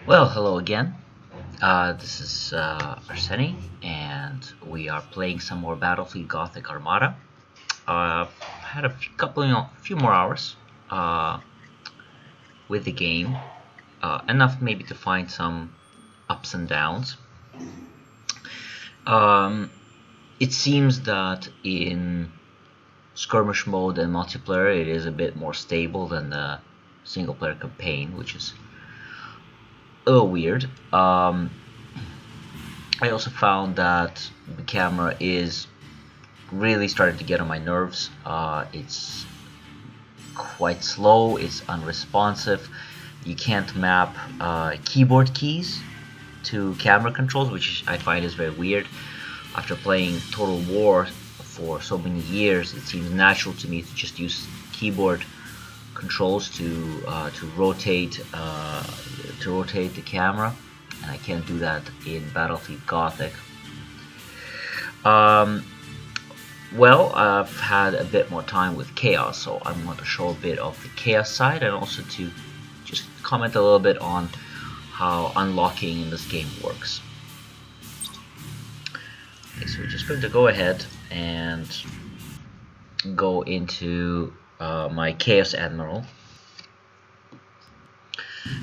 Well, hello again. This is Arseni, and we are playing some more Battlefleet Gothic Armada. Had a few more hours with the game, enough maybe to find some ups and downs. It seems that in skirmish mode and multiplayer, it is a bit more stable than the single-player campaign, which is a little weird. I also found that the camera is really starting to get on my nerves. It's quite slow, it's unresponsive. You can't map keyboard keys to camera controls, which I find is very weird. After playing Total War for so many years, it seems natural to me to just use keyboard controls to rotate the camera, and I can't do that in Battlefleet Gothic. Well, I've had a bit more time with Chaos, so I'm going to show a bit of the Chaos side, and also to just comment a little bit on how unlocking in this game works. Okay, so we're just going to go ahead and go into my Chaos Admiral,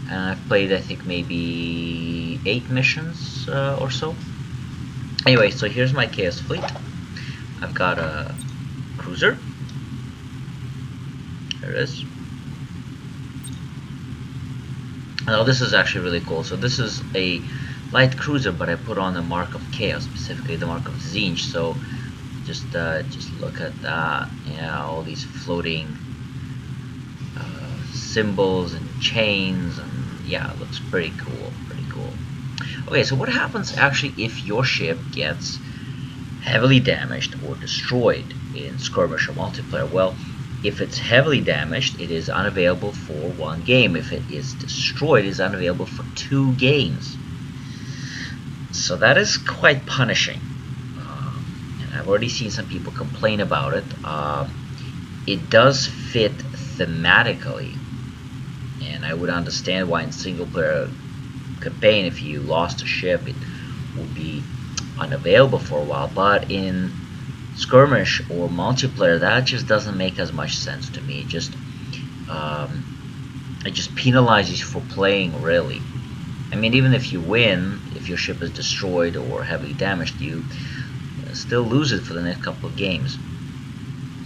and I've played, I think, maybe 8 missions or so. Anyway, so here's my Chaos fleet. I've got a cruiser. There it is. Now this is actually really cool. So this is a light cruiser, but I put on the mark of Chaos, specifically the mark of Zinj. So just look at that. Yeah, all these floating symbols and chains, and yeah, it looks pretty cool. Okay, so what happens actually if your ship gets heavily damaged or destroyed in skirmish or multiplayer? Well, if it's heavily damaged, it is unavailable for 1 game. If it is destroyed, it is unavailable for 2 games. So that is quite punishing. And I've already seen some people complain about it. It does fit thematically, and I would understand why in single player campaign, if you lost a ship, it would be unavailable for a while, but in skirmish or multiplayer, that just doesn't make as much sense to me. It just penalizes you for playing, really. I mean, even if you win, if your ship is destroyed or heavily damaged, you still lose it for the next couple of games.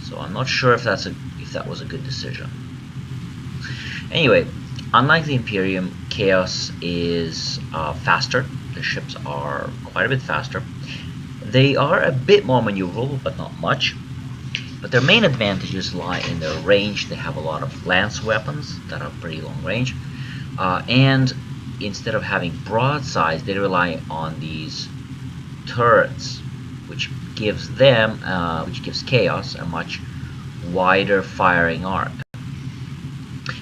So I'm not sure if that was a good decision. Anyway, unlike the Imperium, Chaos is faster. The ships are quite a bit faster. They are a bit more maneuverable, but not much. But their main advantages lie in their range. They have a lot of lance weapons that are pretty long range, and instead of having broadsides, they rely on these turrets, which gives Chaos a much wider firing arc.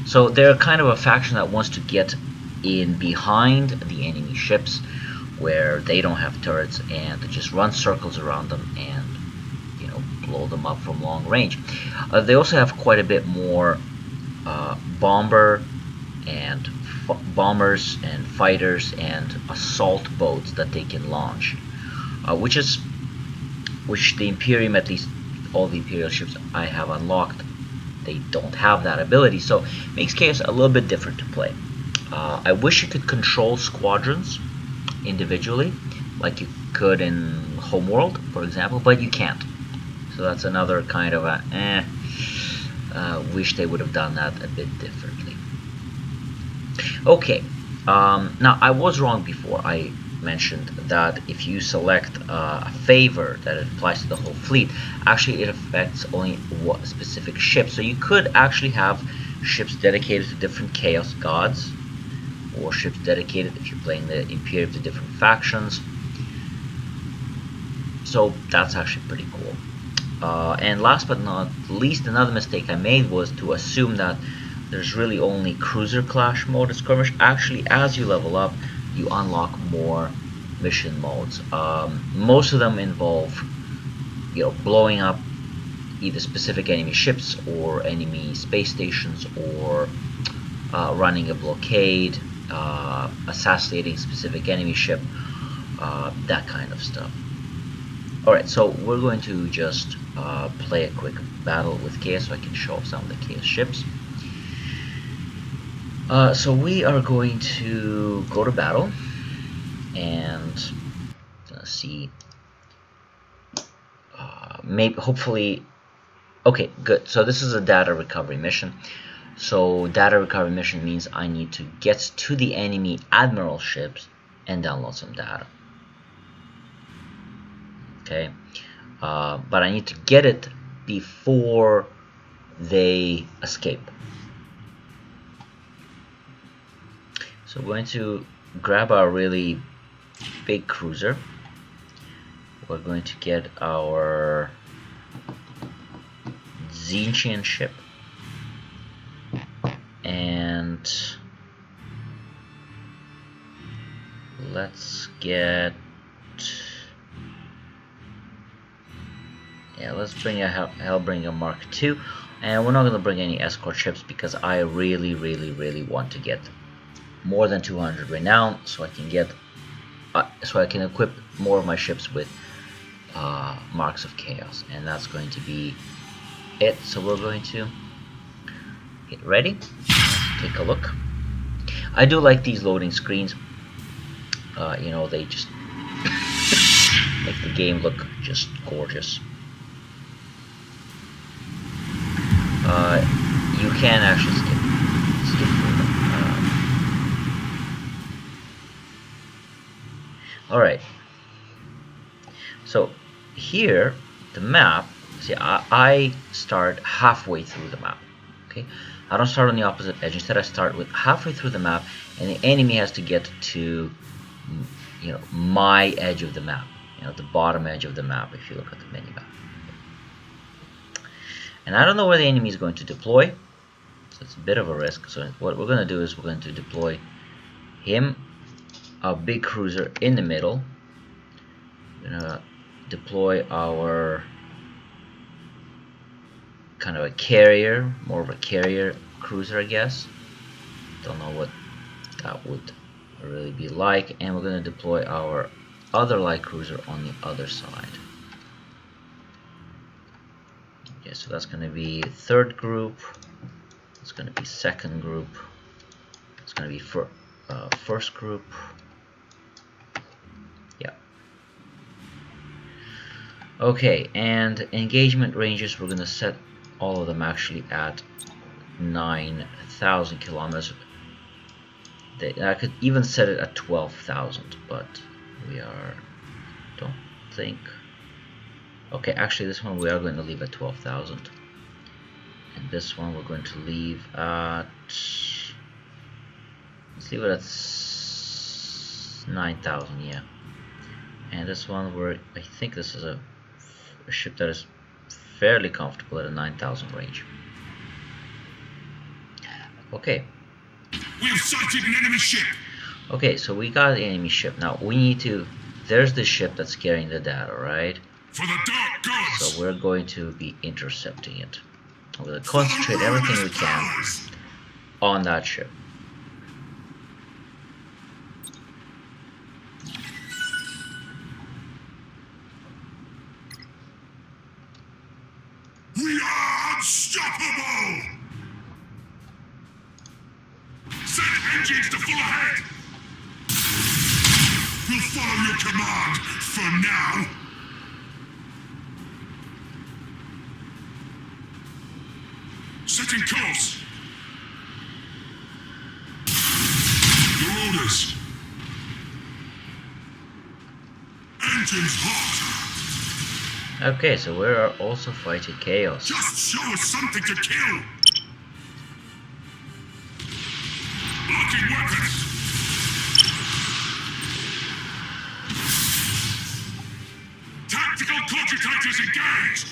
So they're kind of a faction that wants to get in behind the enemy ships where they don't have turrets, and just run circles around them and, blow them up from long range. They also have quite a bit more bombers and fighters and assault boats that they can launch, which the Imperium, at least all the Imperial ships I have unlocked, they don't have that ability, so it makes Chaos a little bit different to play. I wish you could control squadrons individually, like you could in Homeworld, for example, but you can't. So that's another kind of wish they would have done that a bit differently. Okay, now I was wrong before. I mentioned that if you select a favor that applies to the whole fleet, actually it affects only one specific ship. So you could actually have ships dedicated to different Chaos gods, or ships dedicated, if you're playing the Imperium, to different factions. So that's actually pretty cool. And last but not least, another mistake I made was to assume that there's really only cruiser clash mode in skirmish. Actually, as you level up, you unlock more mission modes. Most of them involve, blowing up either specific enemy ships or enemy space stations, or running a blockade, assassinating specific enemy ship, that kind of stuff. Alright, so we're going to just play a quick battle with Chaos so I can show off some of the Chaos ships. So we are going to go to battle and see, maybe, hopefully, okay, good. So this is a data recovery mission. So data recovery mission means I need to get to the enemy admiral ships and download some data. Okay, but I need to get it before they escape. So we're going to grab our really big cruiser. We're going to get our Zinchian ship, and let's get, let's bring a Hellbringer Mark II, and we're not going to bring any escort ships because I really want to get more than 200 renown so I can get so I can equip more of my ships with Marks of Chaos, and that's going to be it. So we're going to get ready, take a look. I do like these loading screens. You know, they just make the game look just gorgeous. You can actually skip through them. Alright, so here the map, see, I start halfway through the map. Okay, I don't start on the opposite edge. Instead, I start with halfway through the map, and the enemy has to get to, you know, my edge of the map, you know, the bottom edge of the map if you look at the mini map. And I don't know where the enemy is going to deploy, so it's a bit of a risk. So what we're going to do is we're going to deploy him, a big cruiser, in the middle. We're going to deploy our kind of a carrier, more of a carrier cruiser, I guess. Don't know what that would really be like. And we're going to deploy our other light cruiser on the other side. Okay, so that's going to be third group. It's going to be second group. It's going to be first group. Yeah. Okay, and engagement ranges, we're going to set all of them actually at 9,000 kilometers. I could even set it at 12,000, but we are, don't think. Okay, actually this one we are going to leave at 12,000. And this one we're going to leave at, let's leave it at 9,000, yeah. And this one, I think this is a ship that is fairly comfortable at a 9,000 range. Okay. We have sighted an enemy ship. Okay, so we got the enemy ship. Now we need to, there's the ship that's carrying the data, right? For the dark gods. So we're going to be intercepting it. We're going to concentrate everything we can on that ship. We are unstoppable. Set engines to full ahead. We'll follow your command for now. Setting course. Your orders. Engines hot. Okay, so we are also fighting chaos. Just show us something to kill. Locking weapons. Tactical cogitators engaged.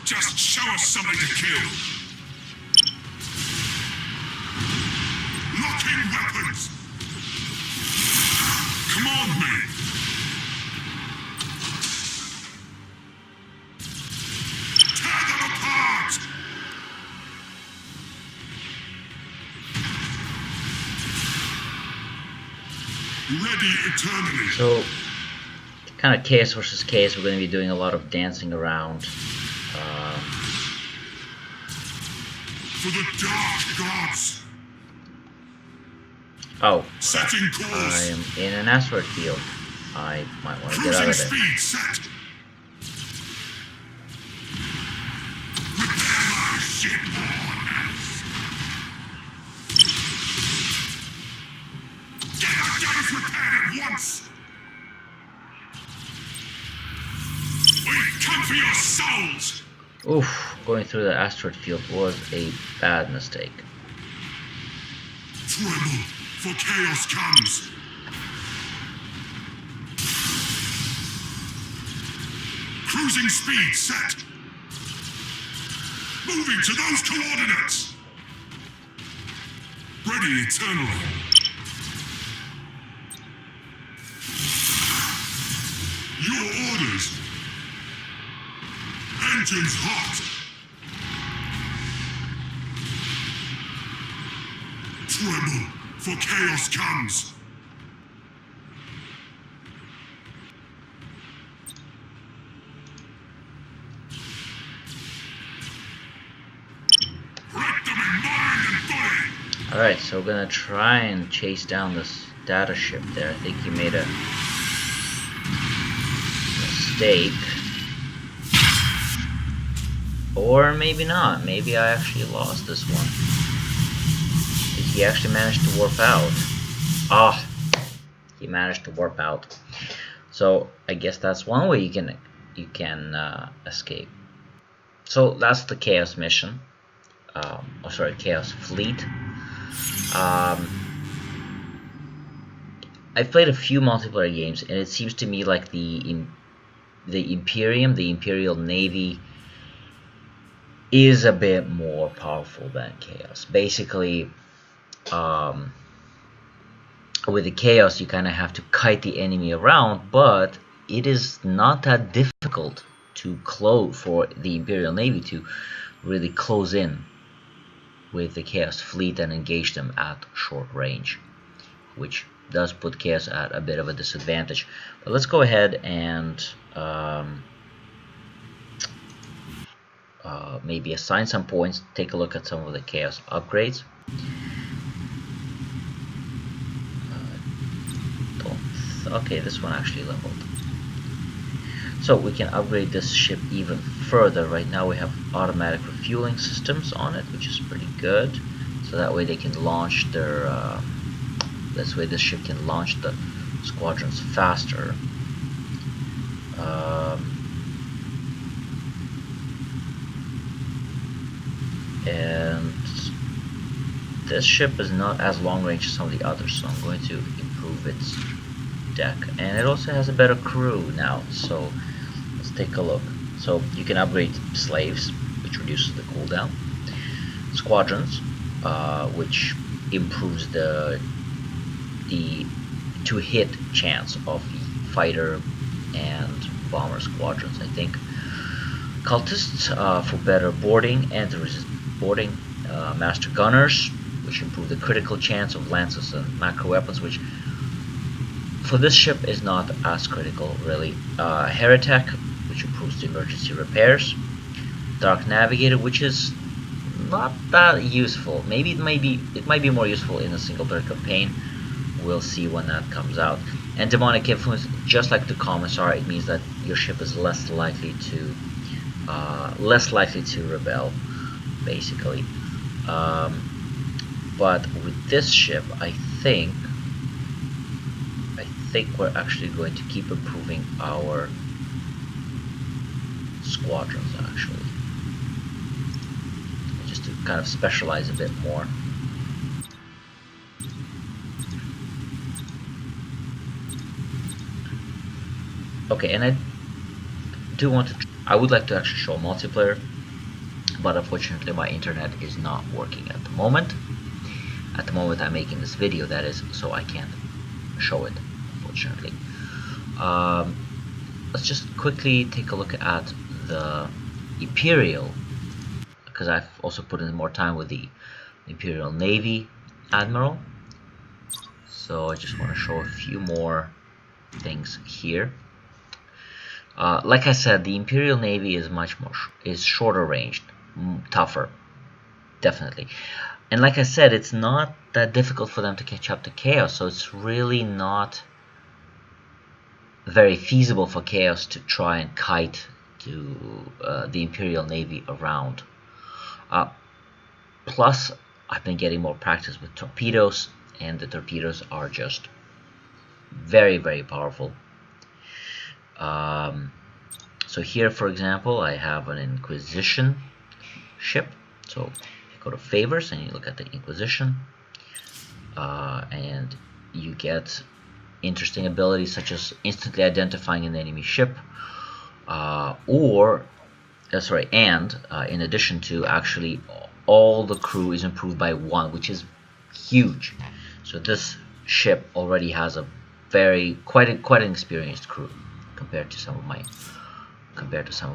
Just show us something to kill. Locking weapons! Command me! Tear them apart! Ready eternally! So, kind of chaos versus chaos, we're going to be doing a lot of dancing around. For the dark gods! Oh, Setting course! I am in an asteroid field. I might want to get out Cruising of there. speed set! Repair my ship! Get our damage repaired at once! We come for your souls! Oof, going through the asteroid field was a bad mistake. Tremble, for chaos comes! Cruising speed set! Moving to those coordinates! Ready eternally! Your orders! Engines hot! Tremble, for chaos comes! Wreck them in mind and body! Alright, so we're gonna try and chase down this data ship there. I think he made a mistake. Or maybe not. Maybe I actually lost this one. Did he actually manage to warp out? Ah, he managed to warp out. So I guess that's one way you can escape. So that's the Chaos mission. Oh, sorry, Chaos Fleet. I've played a few multiplayer games, and it seems to me like the Imperium, the Imperial Navy, is a bit more powerful than Chaos. Basically, with the Chaos, you kind of have to kite the enemy around, but it is not that difficult to for the Imperial Navy to really close in with the Chaos fleet and engage them at short range, which does put Chaos at a bit of a disadvantage. But let's go ahead and maybe assign some points, take a look at some of the Chaos upgrades. Okay, this one actually leveled. So we can upgrade this ship even further. Right now we have automatic refueling systems on it, which is pretty good. So that way they can launch their this way this ship can launch the squadrons faster. And this ship is not as long range as some of the others, so I'm going to improve its deck. And it also has a better crew now, so let's take a look. So you can upgrade slaves, which reduces the cooldown, squadrons, which improves the to-hit chance of the fighter and bomber squadrons, I think. Cultists for better boarding and to resist boarding. Master gunners, which improve the critical chance of lances and macro weapons, which for this ship is not as critical really. Heretic, which improves the emergency repairs. Dark Navigator, which is not that useful. Maybe it might be more useful in a single player campaign. We'll see when that comes out. And Demonic Influence, just like the Commissar, it means that your ship is less likely to rebel, basically. But with this ship, I think we're actually going to keep improving our squadrons, actually, just to kind of specialize a bit more. Okay, and I would like to actually show multiplayer, but unfortunately my internet is not working at the moment. At the moment I'm making this video, that is, so I can't show it, unfortunately. Let's just quickly take a look at the Imperial, because I've also put in more time with the Imperial Navy Admiral. So I just want to show a few more things here. Like I said, the Imperial Navy is much more shorter ranged, tougher, definitely. And like I said, it's not that difficult for them to catch up to Chaos, so it's really not very feasible for Chaos to try and kite to the Imperial Navy around. Plus, I've been getting more practice with torpedoes, and the torpedoes are just very, very powerful. So here, for example, I have an Inquisition ship. So you go to favors and you look at the Inquisition, and you get interesting abilities such as instantly identifying an enemy ship, in addition to, actually all the crew is improved by 1, which is huge. So this ship already has a quite an experienced crew compared to some of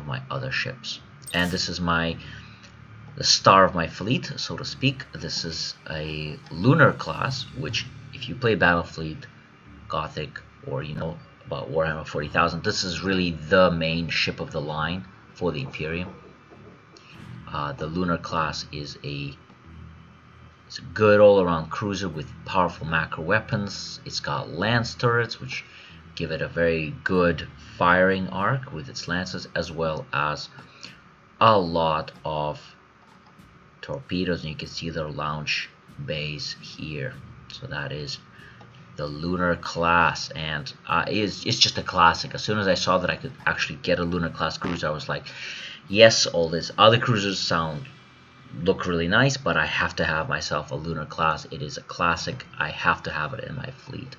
my other ships. And this is the star of my fleet, so to speak. This is a lunar class, which, if you play Battlefleet Gothic, or you know about Warhammer 40,000, this is really the main ship of the line for the Imperium. The lunar class is it's a good all-around cruiser with powerful macro weapons. It's got lance turrets, which give it a very good firing arc with its lances, as well as a lot of torpedoes, and you can see their launch base here. So that is the lunar class, and it's just a classic. As soon as I saw that I could actually get a lunar class cruiser, I was like, yes, all these other cruisers look really nice, but I have to have myself a lunar class. It is a classic. I have to have it in my fleet.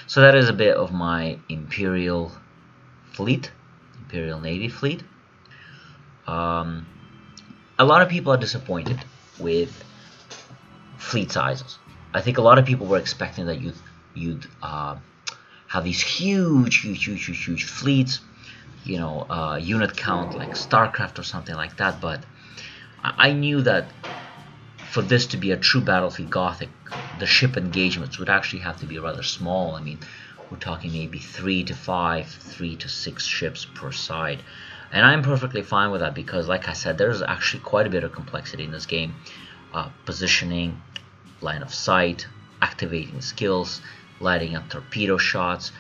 So that is a bit of my Imperial fleet, Imperial Navy fleet. A lot of people are disappointed with fleet sizes. I think a lot of people were expecting that you'd have these huge fleets, you know, unit count like StarCraft or something like that. But I knew that for this to be a true Battlefleet Gothic, the ship engagements would actually have to be rather small. I mean, we're talking maybe 3 to 5, 3 to 6 ships per side. And I'm perfectly fine with that because, like I said, there's actually quite a bit of complexity in this game. Positioning, line of sight, activating skills, lighting up torpedo shots,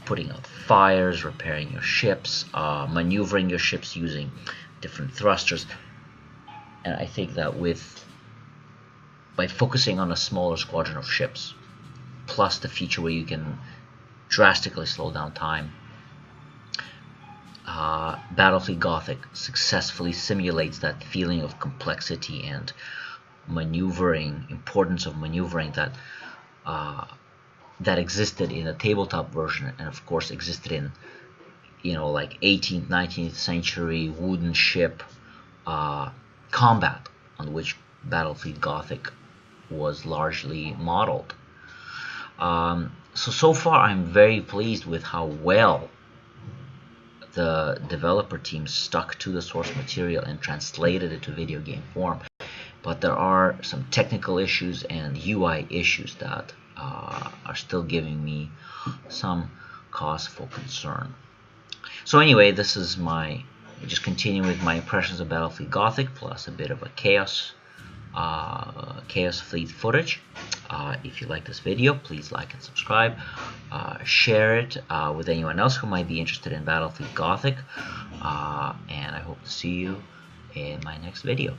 putting out fires, repairing your ships, maneuvering your ships using different thrusters. And I think that by focusing on a smaller squadron of ships, plus the feature where you can drastically slow down time, Battlefleet Gothic successfully simulates that feeling of complexity and maneuvering, importance of maneuvering that existed in a tabletop version, and of course existed in, you know, like 18th, 19th century wooden ship combat, on which Battlefleet Gothic was largely modeled. So far I'm very pleased with how well the developer team stuck to the source material and translated it to video game form. But there are some technical issues and UI issues that are still giving me some cause for concern. So anyway, this is just continuing with my impressions of Battlefleet Gothic, plus a bit of a Chaos Fleet footage. If you like this video, please like and subscribe. Share it with anyone else who might be interested in Battlefleet Gothic. And I hope to see you in my next video.